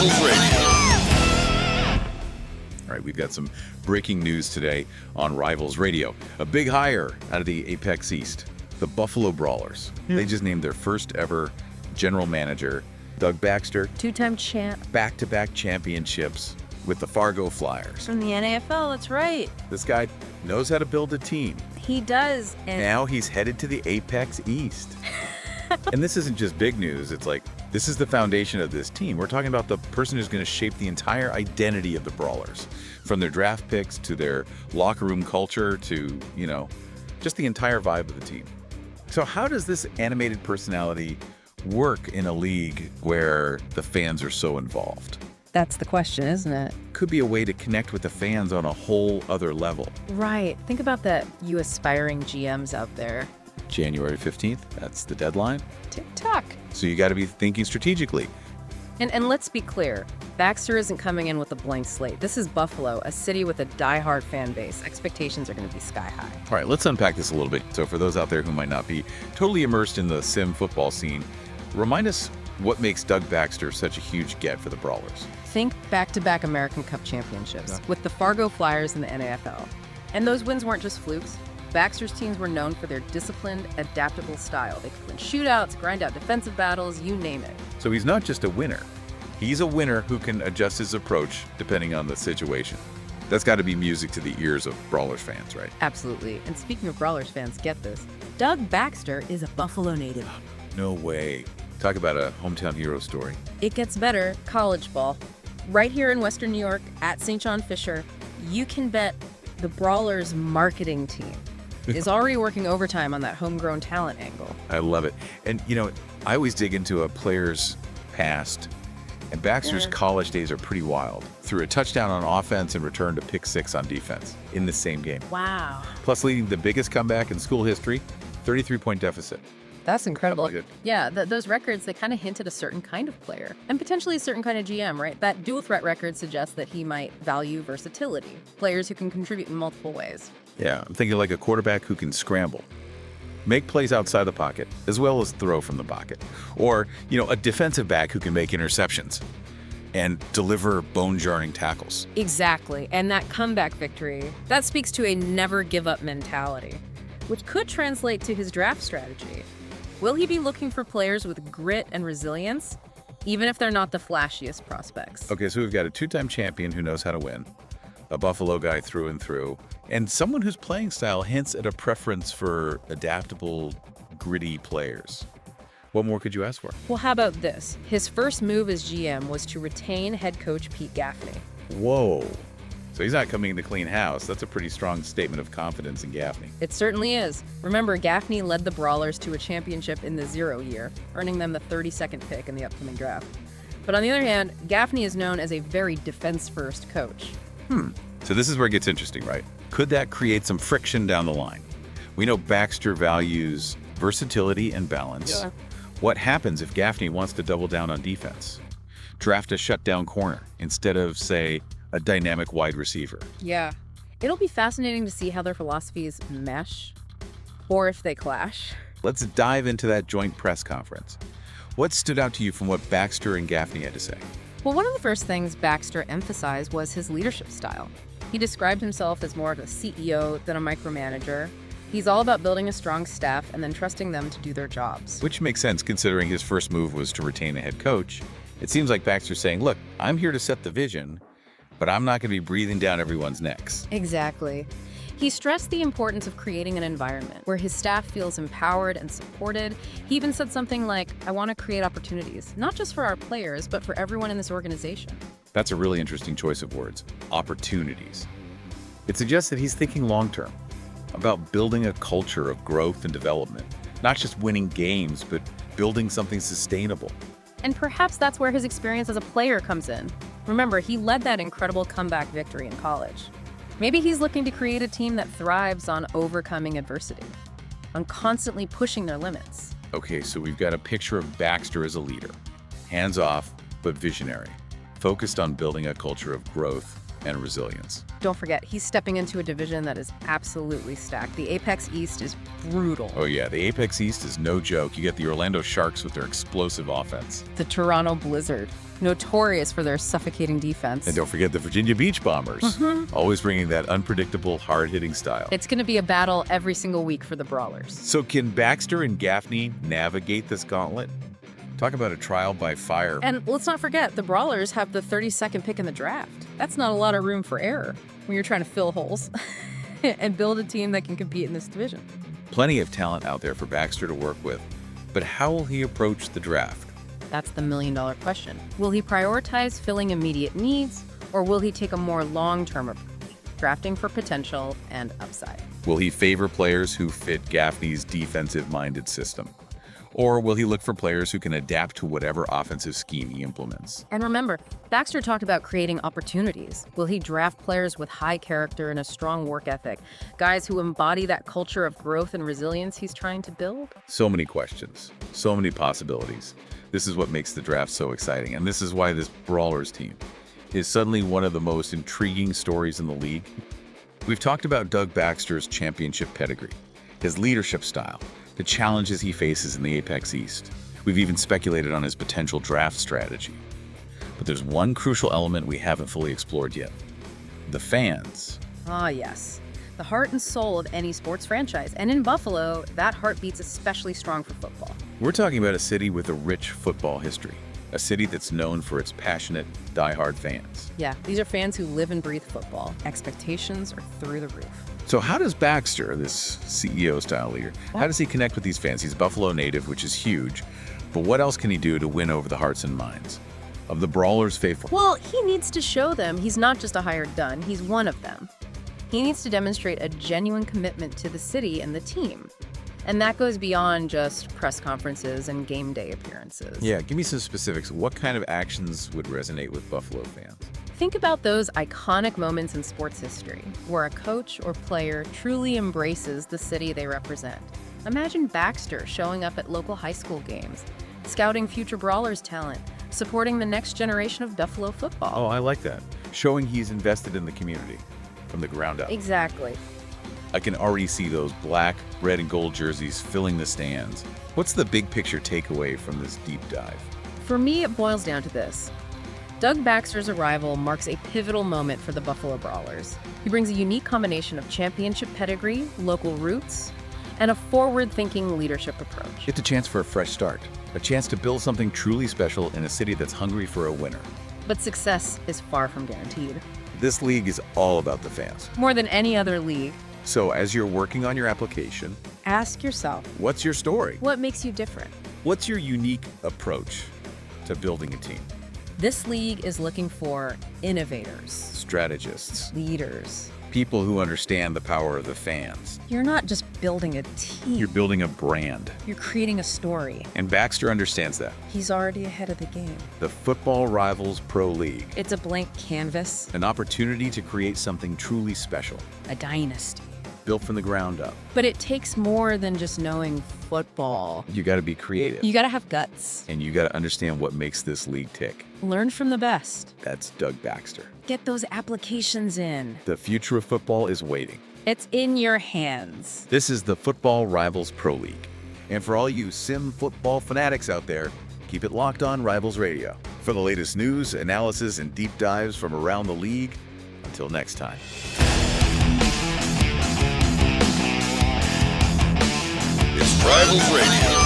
Rivals Radio. All right, we've got some breaking news today on Rivals Radio. A big hire out of the Apex East, the Buffalo Brawlers. They just named their first ever general manager, Doug Baxter. Two-time champ. Back-to-back championships with the Fargo Flyers. From the NFL, that's right. This guy knows how to build a team. He does. And Now he's headed to the Apex East. And this isn't just big news. It's like, this is the foundation of this team. We're talking about the person who's going to shape the entire identity of the Brawlers. From their draft picks to their locker room culture to, just the entire vibe of the team. So how does this animated personality work in a league where the fans are so involved? That's the question, isn't it? Could be a way to connect with the fans on a whole other level. Right. Think about that, you aspiring GMs out there. January 15th, that's the deadline. Tick-tock. So you got to be thinking strategically. And let's be clear, Baxter isn't coming in with a blank slate. This is Buffalo, a city with a diehard fan base. Expectations are going to be sky high. All right, let's unpack this a little bit. So for those out there who might not be totally immersed in the sim football scene, remind us what makes Doug Baxter such a huge get for the Brawlers. Think back-to-back American Cup championships with the Fargo Flyers and the NFL. And those wins weren't just flukes. Baxter's teams were known for their disciplined, adaptable style. They could win shootouts, grind out defensive battles, you name it. So he's not just a winner. He's a winner who can adjust his approach depending on the situation. That's got to be music to the ears of Brawlers fans, right? Absolutely. And speaking of Brawlers fans, get this. Doug Baxter is a Buffalo native. No way. Talk about a hometown hero story. It gets better. College ball. Right here in Western New York at St. John Fisher, you can bet the Brawlers marketing team is already working overtime on that homegrown talent angle. I love it. And, I always dig into a player's past, and Baxter's college days are pretty wild. Threw a touchdown on offense and returned a pick six on defense in the same game. Wow. Plus leading the biggest comeback in school history, 33-point deficit. That's incredible. Good. Yeah, those records, they kind of hint at a certain kind of player and potentially a certain kind of GM, right? That dual threat record suggests that he might value versatility, players who can contribute in multiple ways. Yeah, I'm thinking like a quarterback who can scramble, make plays outside the pocket, as well as throw from the pocket. Or, a defensive back who can make interceptions and deliver bone-jarring tackles. Exactly. And that comeback victory, that speaks to a never-give-up mentality, which could translate to his draft strategy. Will he be looking for players with grit and resilience, even if they're not the flashiest prospects? Okay, so we've got a two-time champion who knows how to win, a Buffalo guy through and through, and someone whose playing style hints at a preference for adaptable, gritty players. What more could you ask for? Well, how about this? His first move as GM was to retain head coach Pete Gaffney. Whoa. So he's not coming to clean house. That's a pretty strong statement of confidence in Gaffney. It certainly is. Remember, Gaffney led the Brawlers to a championship in the 0 year, earning them the 32nd pick in the upcoming draft. But on the other hand, Gaffney is known as a very defense-first coach. So this is where it gets interesting, right? Could that create some friction down the line? We know Baxter values versatility and balance. Yeah. What happens if Gaffney wants to double down on defense? Draft a shutdown corner instead of, say, a dynamic wide receiver. Yeah. It'll be fascinating to see how their philosophies mesh, or if they clash. Let's dive into that joint press conference. What stood out to you from what Baxter and Gaffney had to say? Well, one of the first things Baxter emphasized was his leadership style. He described himself as more of a CEO than a micromanager. He's all about building a strong staff and then trusting them to do their jobs. Which makes sense considering his first move was to retain a head coach. It seems like Baxter's saying, look, I'm here to set the vision, but I'm not going to be breathing down everyone's necks. Exactly. He stressed the importance of creating an environment where his staff feels empowered and supported. He even said something like, I want to create opportunities, not just for our players, but for everyone in this organization. That's a really interesting choice of words, opportunities. It suggests that he's thinking long-term, about building a culture of growth and development, not just winning games, but building something sustainable. And perhaps that's where his experience as a player comes in. Remember, he led that incredible comeback victory in college. Maybe he's looking to create a team that thrives on overcoming adversity, on constantly pushing their limits. Okay, so we've got a picture of Baxter as a leader, hands-off but visionary, focused on building a culture of growth and resilience. Don't forget, he's stepping into a division that is absolutely stacked. The Apex East is brutal. Oh yeah, the Apex East is no joke. You get the Orlando Sharks with their explosive offense. The Toronto Blizzard, notorious for their suffocating defense. And don't forget the Virginia Beach Bombers, always bringing that unpredictable, hard-hitting style. It's going to be a battle every single week for the Brawlers. So can Baxter and Gaffney navigate this gauntlet? Talk about a trial by fire. And let's not forget, the Brawlers have the 32nd pick in the draft. That's not a lot of room for error when you're trying to fill holes and build a team that can compete in this division. Plenty of talent out there for Baxter to work with. But how will he approach the draft? That's the million-dollar question. Will he prioritize filling immediate needs, or will he take a more long-term approach, drafting for potential and upside? Will he favor players who fit Gaffney's defensive-minded system? Or will he look for players who can adapt to whatever offensive scheme he implements? And remember, Baxter talked about creating opportunities. Will he draft players with high character and a strong work ethic? Guys who embody that culture of growth and resilience he's trying to build? So many questions, so many possibilities. This is what makes the draft so exciting, and this is why this Brawlers team is suddenly one of the most intriguing stories in the league. We've talked about Doug Baxter's championship pedigree, his leadership style, the challenges he faces in the Apex East. We've even speculated on his potential draft strategy. But there's one crucial element we haven't fully explored yet: the fans. Ah, yes. The heart and soul of any sports franchise. And in Buffalo, that heart beats especially strong for football. We're talking about a city with a rich football history, a city that's known for its passionate, die-hard fans. Yeah, these are fans who live and breathe football. Expectations are through the roof. So how does Baxter, this CEO-style leader, how does he connect with these fans? He's a Buffalo native, which is huge. But what else can he do to win over the hearts and minds of the Brawlers faithful? Well, he needs to show them he's not just a hired gun, he's one of them. He needs to demonstrate a genuine commitment to the city and the team. And that goes beyond just press conferences and game day appearances. Yeah, give me some specifics. What kind of actions would resonate with Buffalo fans? Think about those iconic moments in sports history where a coach or player truly embraces the city they represent. Imagine Baxter showing up at local high school games, scouting future Brawlers talent, supporting the next generation of Buffalo football. Oh, I like that. Showing he's invested in the community from the ground up. Exactly. I can already see those black, red, and gold jerseys filling the stands. What's the big picture takeaway from this deep dive? For me, it boils down to this. Doug Baxter's arrival marks a pivotal moment for the Buffalo Brawlers. He brings a unique combination of championship pedigree, local roots, and a forward-thinking leadership approach. It's a chance for a fresh start, a chance to build something truly special in a city that's hungry for a winner. But success is far from guaranteed. This league is all about the fans. More than any other league, So as you're working on your application, ask yourself, what's your story? what makes you different? What's your unique approach to building a team? This league is looking for innovators, Strategists, leaders. people who understand the power of the fans. You're not just building a team. You're building a brand. You're creating a story. And Baxter understands that. He's already ahead of the game. The Football Rivals Pro League, It's a blank canvas, an opportunity to create something truly special, a dynasty. built from the ground up. But it takes more than just knowing football. You got to be creative, You gotta have guts. and you got to understand what makes this league tick. Learn from the best. That's Doug Baxter. Get those applications in. The future of football is waiting. It's in your hands. This is the Football Rivals Pro League. And for all you sim football fanatics out there, keep it locked on Rivals Radio. For the latest news, analysis, and deep dives from around the league, until next time. It's Rivals Radio.